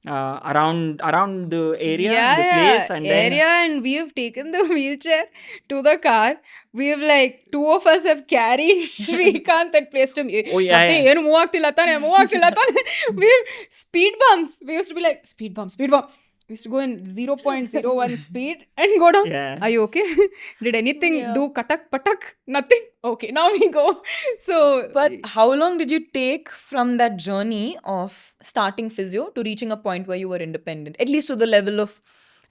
around the area, the place, and area, then and we have taken the wheelchair to the car. We have like two of us have carried Srikant and placed him. Oh, yeah, ಮತ್ತೆ yeah. ಏನು move ಆಗ್ತಿಲ್ಲತ್ತಾನೆ. We have speed bumps. We used to be like speed bump, speed bump. We used to go in 0.01 speed and go down. Yeah. Are you okay? Did anything Yeah. do katak patak? Nothing. Okay, now we go. So, But how long did you take from that journey of starting physio to reaching a point where you were independent? At least to the level of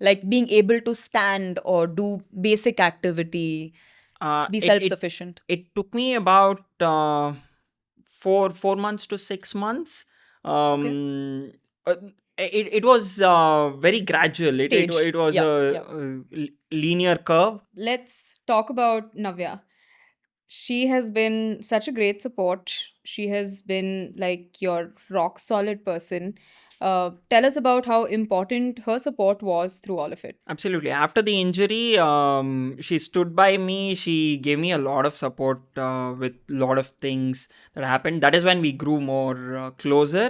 like being able to stand or do basic activity, be It self-sufficient. it took me about 4 months to 6 months. It was very gradual. Staged. It was Yeah. a linear curve. let's talk about Navya. She has been such a great support. She has been like your rock solid person. Tell us about how important her support was through all of it. Absolutely. After the injury, she stood by me. She gave me a lot of support with a lot of things that happened. That is when we grew more closer,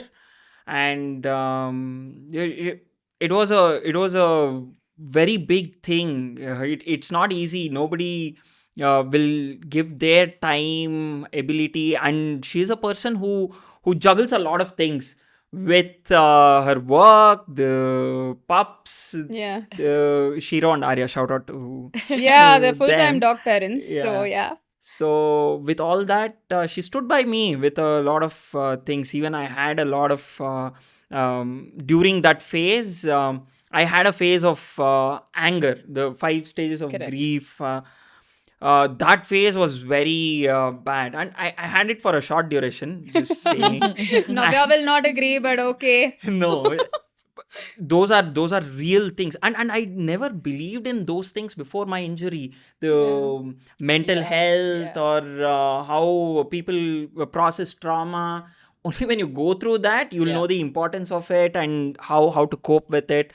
and it was a very big thing. It's not easy. Nobody will give their time, ability, and she's a person who juggles a lot of things with her work, the pups, Yeah. Shiro and Arya. Shout out to Yeah, to they're full-time them. dog parents. So, Yeah. yeah. So with all that, she stood by me with a lot of things. Even I had a lot of during that phase. I had a phase of anger, the 5 stages of Correct. grief. That phase was very bad, and I had it for a short duration. Just saying, Navya will not agree, but okay. no, those are real things, and I never believed in those things before my injury. The mental Yeah, health, yeah. or how people process trauma. Only when you go through that, you'll Yeah. know the importance of it and how to cope with it.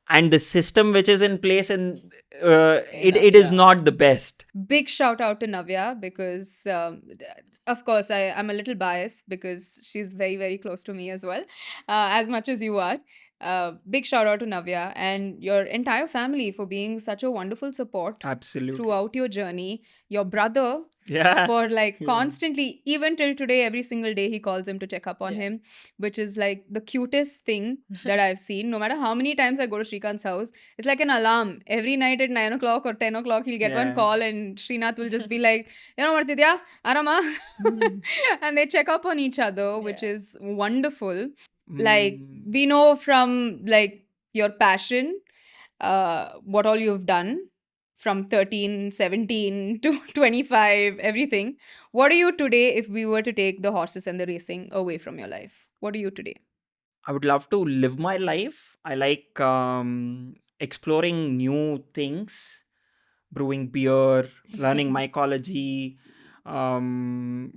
And the system which is in place, and it is Yeah. not the best. Big shout out to Navya because, of course, I'm a little biased because she's very, very close to me as well, as much as you are. Big shout out to Navya and your entire family for being such a wonderful support Absolutely. throughout your journey. Your brother Yeah. for like Yeah. constantly, even till today, every single day he calls him to check up on Yeah. him, which is like the cutest thing that I've seen. No matter how many times I go to Shrikant's house, it's like an alarm. Every night at 9 o'clock or 10 o'clock, he'll get one Yeah. call and Srinath will just be like, Martidya, Arama. And they check up on each other, which Yeah. is wonderful. Like, Mm. we know from like your passion, what all you've done from 13, 17 to 25, everything. What are you today if we were to take the horses and the racing away from your life? What are you today? I would love to live my life. I like exploring new things, brewing beer, learning mycology, um,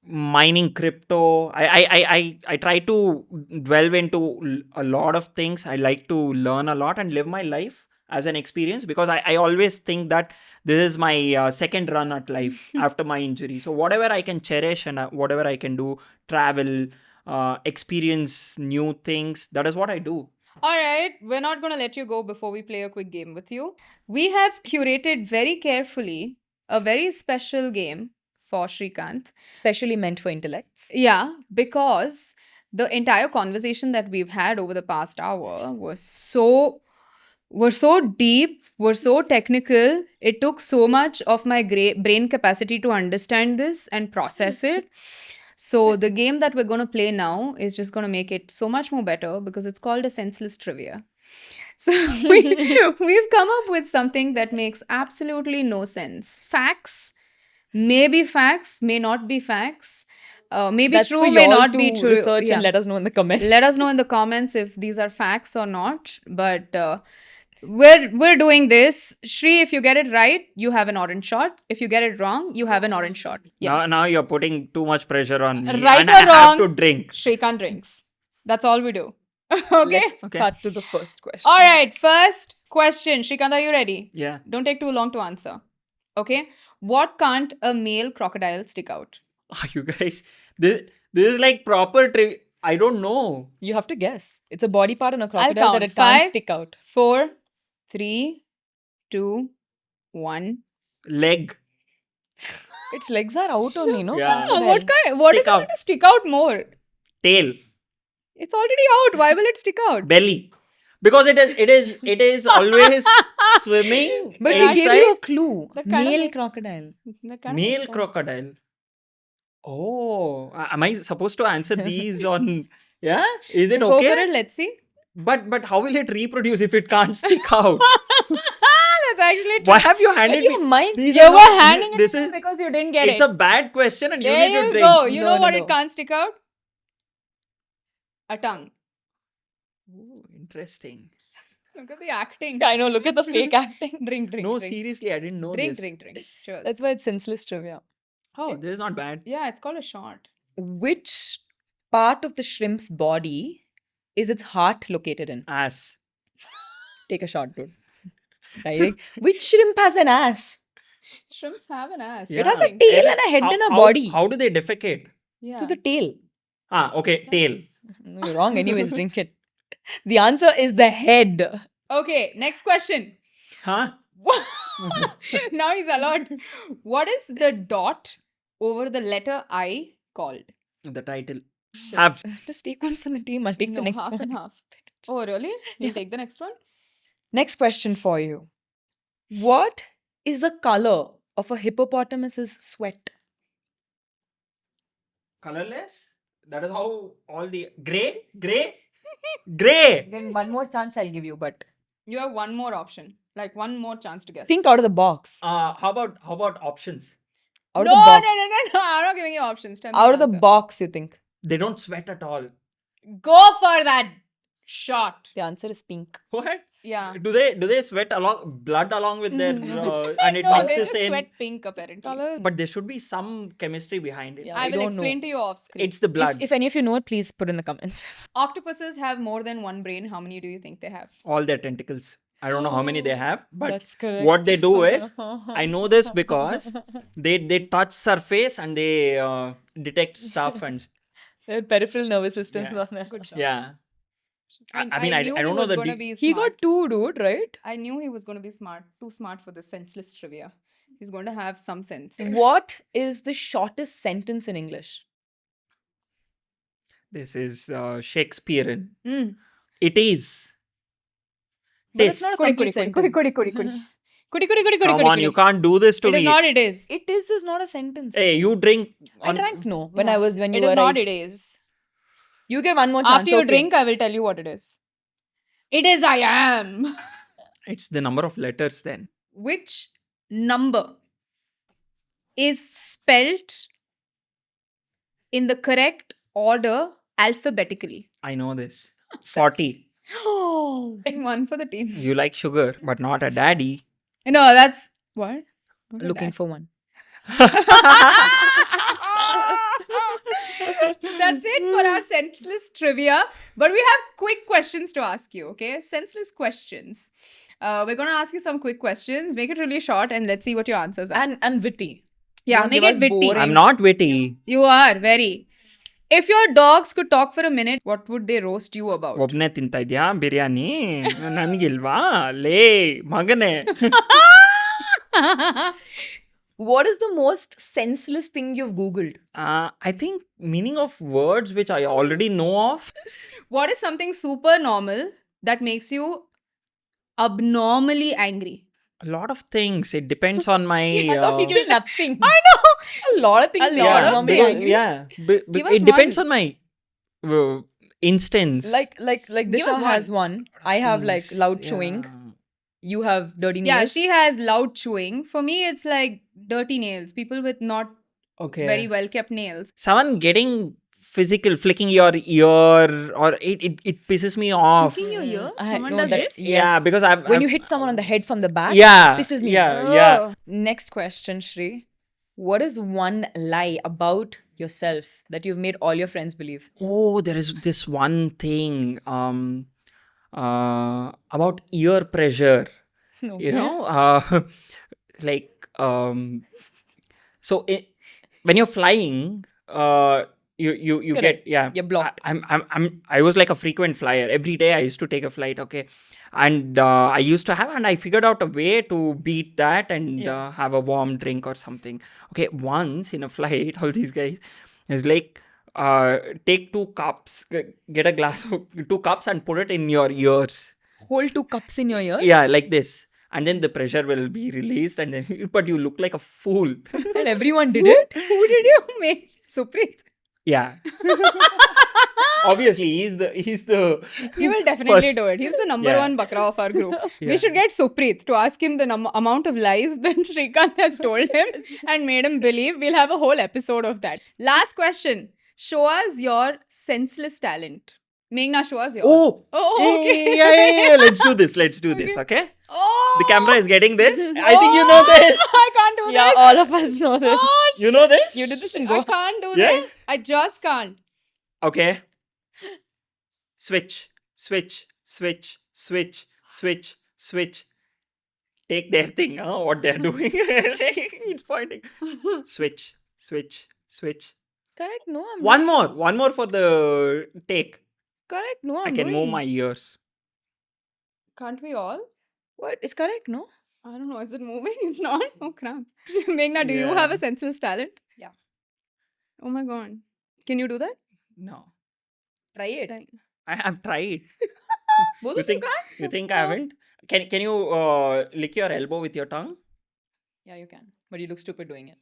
mining crypto. I try to delve into a lot of things. I like to learn a lot and live my life as an experience, because I always think that this is my second run at life after my injury. So whatever I can cherish and whatever I can do, travel, experience new things, that is what I do. All right, we're not going to let you go before we play a quick game with you. We have curated very carefully a very special game for Shrikant. Specially meant for intellects. Yeah, because the entire conversation that we've had over the past hour was so deep, were so technical. It took so much of my brain capacity to understand this and process it. So the game that we're going to play now is just going to make it so much more better because it's called a senseless trivia. So we've come up with something that makes absolutely no sense. Facts, maybe facts, may not be facts. Maybe That's true, for may y'all not to be true. research Yeah. and let us know in the comments. Let us know in the comments if these are facts or not. But we're doing this. Shri, if you get it right, you have an orange shot. If you get it wrong, you have an orange shot. Yeah. Now you're putting too much pressure on me, Right and or I have wrong? to drink. Shrikant drinks. That's all we do. Okay. Let's Okay. cut to the first question. All right. First question. Shrikant, are you ready? Yeah. Don't take too long to answer. Okay. What can't a male crocodile stick out? You guys, this is like proper I don't know. You have to guess. It's a body part in a crocodile count. that it can't 5, stick out. 4, 3, 2, 1. Leg. Its legs are out only, no? Yeah. Crocodile. What is Stick going out. to stick out more? Tail. It's already out. Why will it stick out? Belly. Because it is always swimming But Yeah, we gave you a inside. clue. That kind of Male makes- crocodile. That kind of Male makes sense. crocodile. Oh, am I supposed to answer these on? Yeah, is it Go for okay? it. Let's see. But how will it reproduce if it can't stick out? That's actually true. Why have you But handed you me? might. These You are were not- handing it this to me is because you didn't get it's it. a bad question, and you There need to you drink. go. You No, know no, what no. it can't stick out? A tongue. Ooh, interesting. Look at the acting. I know, look at the fake acting. Drink. No, drink. seriously, I didn't know Drink. this. Cheers. That's why it's senseless trivia. Oh, this is It's- not bad. Yeah, it's called a shot. Which part of the shrimp's body is its heart located in? Ass. Take a shot, dude. Right? Which shrimp has an ass? Shrimps have an ass. Yeah. It has a Think. tail and a head and a body. How do they defecate? Yeah. To the tail. Okay, tail. That's- No, you're wrong. Anyways, drink it. The answer is the head. Okay, next question. Huh? Now he's allowed. What is the dot over the letter I called? The title. Have Just take one for the team. I'll take the No, next half one. and half. Oh, really? You'll Yeah. take the next one? Next question for you. What is the color of a hippopotamus's sweat? colorless. That is how all the gray. Grey. Then one more chance I'll give you, but You have one more option. Like one more chance to guess. think out of the box. How about options? Out no, of the box. no. I'm not giving you options. Tell me Out of the answer. box, you think? They don't sweat at all. Go for that shot. The answer is pink. What? Yeah. Do they sweat blood along with their and it No, they mixes just in? sweat pink apparently. But there should be some chemistry behind it. Yeah. I I will don't explain know. to you off screen. It's the blood. If any of you know it, please put in the comments. Octopuses have more than one brain. How many do you think they have? All their tentacles. I don't know how many they have, but That's correct. what they do is, I know this because they touch surface and they detect stuff and Their peripheral nervous systems Yeah. on there. Good job. yeah. I mean, knew I he don't know was the gonna deep. be He smart. got 2, dude, right? I knew he was going to be smart. Too smart for the senseless trivia. He's going to have some sense. What is the shortest sentence in English? This is Shakespearean. Mm. It is. But it's not a Kudi, complete kudi, kudi, sentence. kudi, kudi, kudi. Kudi, kudi, kudi, kudi, Come kudi, on, kudi. you can't do this to It me. is not, it is. It is not a sentence. Hey, you drink. I drank no when No, I was when you It were is not, right. it is. You get one more chance. After you okay. drink, I will tell you what it is. It is I am. It's the number of letters then. Which number is spelt in the correct order alphabetically? I know this. 40. One for the team. You like sugar, but not a daddy. No, that's what? Not a Looking dad. for one. That's it for our senseless trivia. But we have quick questions to ask you, okay? Senseless questions. We're going to ask you some quick questions. Make it really short and let's see what your answers are. And witty. Yeah, don't make give it us witty. boring. I'm not witty. You are, very. If your dogs could talk for a minute, what would they roast you about? ಒಬ್ನೇ ತಿಂತಾ ಇದ್ಯಾ ಬಿರಿಯಾನಿ ನನ್ಗಿಲ್ವಾ ಲೇ ಮಗನೇ What is the most senseless thing you've Googled? I think meaning of words which I already know of. What is something super normal that makes you abnormally angry? A lot of things. It depends on my. I thought he did nothing. I know. A lot of things. A make lot you of normally things. angry. Give us It depends one. on my instance. Like Give Disha us has one. I have like loud chewing. You have dirty nails. Yeah, she has loud chewing. For me, it's like dirty nails. People with not Okay. very well kept nails. Someone getting physical, flicking your ear, or it pisses me off. Flicking your ear? I Someone know does that- this? Yeah, Yes. because I've. When you hit someone on the head from the back. Yeah. Pisses me. Yeah. Oh. Next question, Shri. What is one lie about yourself that you've made all your friends believe? Oh, there is this one thing about ear pressure. You know, like so when you're flying, you Correct. get You're blocked. I was like a frequent flyer. Every day I used to take a flight. Okay, and I used to have, and I figured out a way to beat that and have a warm drink or something. Okay, once in a flight, all these guys is like. Take 2 cups, get a glass of 2 cups and put it in your ears. Hold 2 cups in your ears. Yeah, like this. And then the pressure will be released and then but you look like a fool. And everyone did it. Who did you make? Supreet. Yeah. Obviously, he's the He will definitely First. do it. He's the number Yeah. one bakra of our group. Yeah. We should get Supreet to ask him the amount of lies that Shrikant has told him and made him believe. We'll have a whole episode of that. Last question. Show us your senseless talent. Meghna, show us yours. Oh, okay. yeah. Let's do this. Let's do this, okay? Oh, The camera is getting this. I think you know this. I can't do Yeah, this. all of us know this. Oh, You know this? You did this in I Goa. can't do Yeah? this. I just can't. Okay. Switch. Take their thing, what they're doing. It's pointing. Switch. Correct? No, I'm One not. more for the take. Correct? No, I'm I can move doing. my ears. Can't we all? What? It's correct, no? I don't know. Is it moving? It's not. Oh crap. Meghna, do you Yeah. have a senseless talent? Yeah. Oh my god. Can you do that? No. Try it. I have tried. Both You of you think can't? you think I haven't? Can you lick your elbow with your tongue? Yeah, you can. But you look stupid doing it.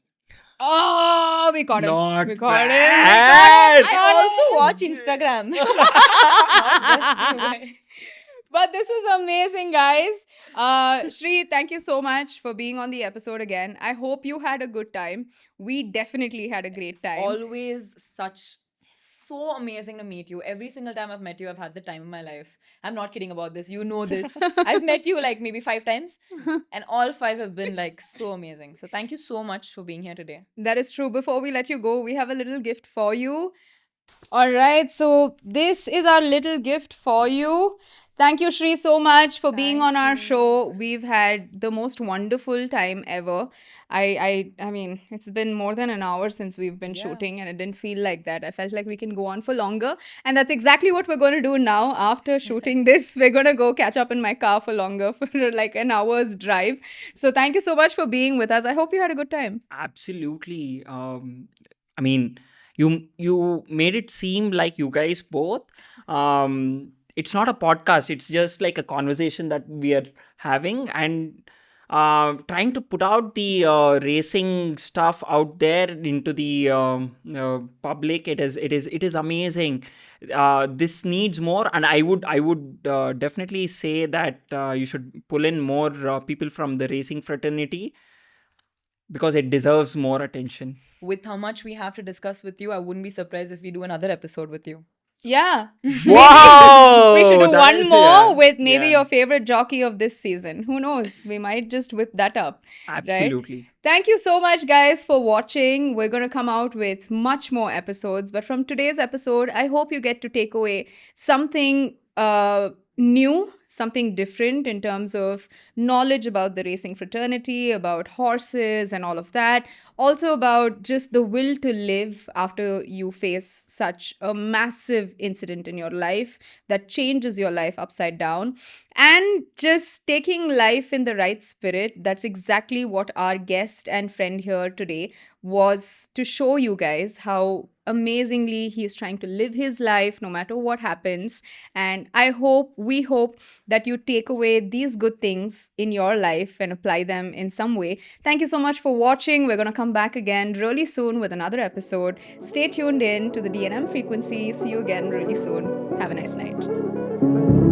Oh, we caught him. Not We caught him. bad. We I caught also him. watch Instagram. Not just you guys. But this is amazing, guys. Shri, thank you so much for being on the episode again. I hope you had a good time. We definitely had a great time. Always so amazing to meet you. Every single time I've met you, I've had the time of my life. I'm not kidding about this. You know this. I've met you like maybe 5 times, and all 5 have been like so amazing. So thank you so much for being here today. That is true. Before we let you go, we have a little gift for you. All right, so this is our little gift for you. Thank you, Shri, so much for being on Thank our you. show. We've had the most wonderful time ever. I mean, it's been more than an hour since we've been Yeah. shooting, and it didn't feel like that. I felt like we can go on for longer, and that's exactly what we're going to do now. After shooting this, we're going to go catch up in my car for longer, for like an hour's drive. So thank you so much for being with us. I hope you had a good time. Absolutely. I mean, you made it seem like you guys both. It's not a podcast. It's just like a conversation that we are having, and trying to put out the racing stuff out there into the public. It is amazing. This needs more, and I would definitely say that you should pull in more people from the racing fraternity, because it deserves more attention. With how much we have to discuss with you, I wouldn't be surprised if we do another episode with you. Yeah. Wow! We should do that one is- more yeah, with maybe yeah. your favorite jockey of this season. Who knows? We might just whip that up. Absolutely. Thank you so much, guys, for watching. We're going to come out with much more episodes. But from today's episode, I hope you get to take away something new, something different in terms of knowledge about the racing fraternity, about horses, and all of that. Also, about just the will to live after you face such a massive incident in your life that changes your life upside down. And just taking life in the right spirit. That's exactly what our guest and friend here today was, to show you guys how amazingly he is trying to live his life no matter what happens. And we hope that you take away these good things in your life and apply them in some way. Thank you so much for watching. We're going to come back again really soon with another episode. Stay tuned in to the DNM frequency. See you again really soon. Have a nice night.